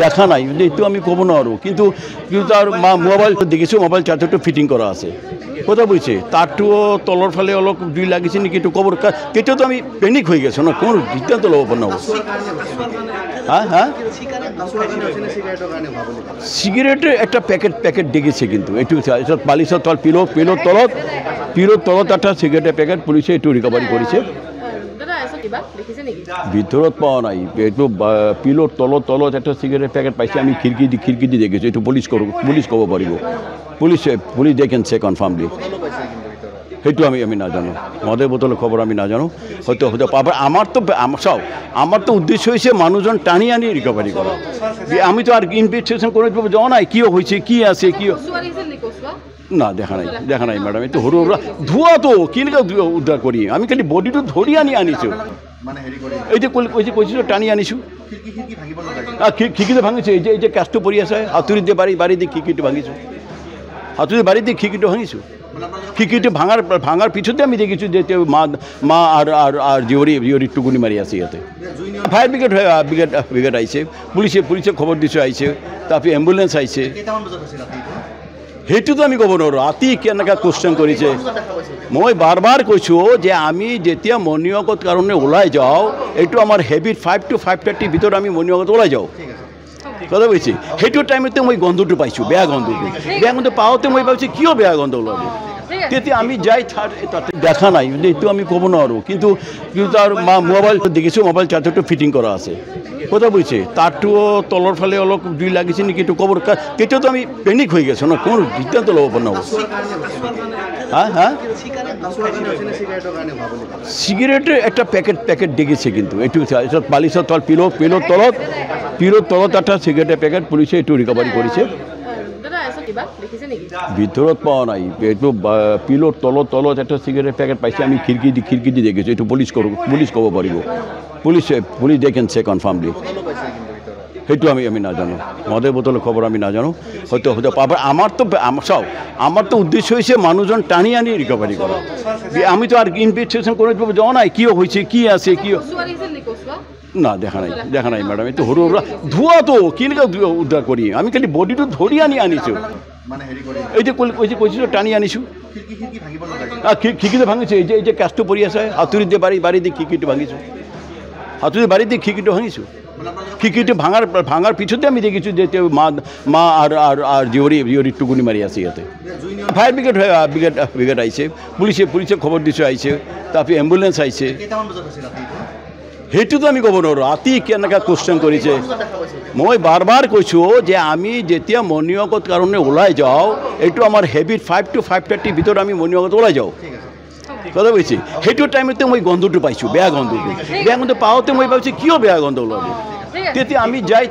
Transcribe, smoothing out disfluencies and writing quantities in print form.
দেখা নাই এইটো আমি ক'ব নোৱাৰোঁ কিন্তু তাৰ মোবাইল দেখিছোঁ মোবাইল চাৰ্জাৰটো ফিটিং কৰা আছে কথা বুজিছে তারটো তলর ফালে অলপ জুই লাগিছে নেকি এইটো ক'ব তেতিয়াতো আমি পেনিক হৈ গৈছোঁ ন কোনো সিদ্ধান্ত ল'ব পৰা নহ'ব হ্যাঁ সিগাৰেটেৰ একটা প্যাকেট দেখেছে কিন্তু এইটো বালিশৰ তল পিলোৰ তলত একটা সিগাৰেটেৰ প্যাকেট পুলিশে এইটো ৰিকভাৰি কৰেছে ভিতৰত পোৱা নাই এইটো পিলোর তলত একটা সিগারেটের প্যাকেট পাইছে আমি খিড়কি দি দেখেছো এইটো পুলিশ ক'ব পাৰিব পুলিশ দে ক্যান সে কনফার্মলি সেইটো আমি নাজানো মদের বোতলের খবর আমি নাজানো হয়তো পাবার আমার তো উদ্দেশ্য হয়েছে মানুষজন টানি আনি রিকভারি করা আমি তো আর ইনভেস্টিগেশন করে যাওয়া নাই কি হয়েছে কি আছে কি না দেখা নাই ম্যাডাম এই তো হরুরা ধোয়া তো কিনকা উদ্ধার করি আমি খালি বডিটো ধরি আনিছো এই যে কৈছিল টানি আনিছো খিড়কিটো ভাঙিছো এই যে কাজটো পৰি আছে হাতুৰি দিয়ে বাৰী দিয়ে খিড়কিটো ভাঙিছো হাতুৰি বাৰী দিয়ে খিড়কিটো ভাঙিছো খিড়কিটো ভাঙার পিছতে আমি দেখেছি যে মা আর জিওরি টুকুনি মারি আছে ইয়াতে ফায়ার ব্রিগেড আইছে পুলিশে খবর দিছে আইছে তারপরে অ্যাম্বুলেন্স আইছে সেইটো তো আমি ক'ব নোৱাৰোঁ ৰাতি কেনেকৈ কুৱেশ্যন কৰিছে মই বাৰ কৈছোঁ যে আমি যেতিয়া মৰ্ণিং ৱাকত কাৰণে ওলাই যাওঁ এইটো আমাৰ হেবিট 5 to 5:30 ভিতৰত আমি মৰ্ণিং ৱাকত ওলাই যাওঁ কথা বুজিছে সেইটো টাইমতে মই গন্ধটো পাইছোঁ বেয়া গন্ধ পাওঁতে মই ভাবিছোঁ কিয় বেয়া গন্ধ ওলাব তেতিয়া আমি যাই তাতে দেখা নাই এইটো আমি ক'ব নোৱাৰোঁ কিন্তু তাৰ মোবাইল দেখিছোঁ মোবাইল চাৰ্জাৰটো ফিটিং কৰা আছে কথা বুঝছে তারটো তলর ফালে অলপ জুই লাগিছে নাকি একটু কবর তেতিয়াতো আমি পেনিক হয়ে গেছো না কোনো সিদ্ধান্ত ল'ব পৰা নহ'ব হ্যাঁ সিগাৰেটেৰ একটা প্যাকেট দেখেছে কিন্তু এইটো বালিশৰ তল পিলোৰ তলত একটা সিগাৰেটেৰ প্যাকেট পুলিশে এইটো ৰিকভাৰি কৰেছে ভিতৰত পোৱা নাই এইটো পিলোর তলত একটা সিগারেটের প্যাকেট পাইছে আমি খিড়কি দি দেখেছো এইটো পুলিশ ক'ব পাৰিব পুলিশ দে ক্যান সে কনফার্মলি সেইটো আমি নাজানো মদের বোতলের খবর আমি নাজানো হয়তো পাবার আমার তো উদ্দেশ্য হয়েছে মানুষজন টানি আনি রিকভারি করা আমি তো আর ইনভেস্টিগেশন করে যাওয়া নাই কি হয়েছে কি আছে কি না দেখা নাই ম্যাডাম এই তো হরুরা ধোয়া তো কিনকা উদ্ধার করি আমি খালি বডিটো ধরি আনিছো এই যে কৈছিল টানি আনিছো খিড়কিটো ভাঙিছো এই যে কাজটো পৰি আছে হাতুৰি দিয়ে বাৰী দিয়ে খিড়কিটো ভাঙিছো হাতুরি বাড়ি দিয়ে খিড়কিটো ভাঙিছো খিড়কিটো ভাঙার পিছতে আমি দেখেছি যে মা আর জিওরি টুকুনি মারি আছে ইয়াতে ফায়ার ব্রিগেড আইছে পুলিশে খবর দিছে আইছে তারপরে অ্যাম্বুলেন্স আইছে সেইটো তো আমি ক'ব নোৱাৰোঁ ৰাতি কেনেকৈ কুৱেশ্যন কৰিছে মই বাৰ কৈছোঁ যে আমি যেতিয়া মৰ্ণিং ৱাকত কাৰণে ওলাই যাওঁ এইটো আমাৰ হেবিট 5 to 5:30 ভিতৰত আমি মৰ্ণিং ৱাকত ওলাই যাওঁ কথা বুঝছি সেইটো টাইমতে মই গন্ধটো পাইছোঁ বেয়া গন্ধ পাওঁতে মই ভাবিছোঁ কিয় বেয়া গন্ধ ওলাব তেতিয়া আমি যাই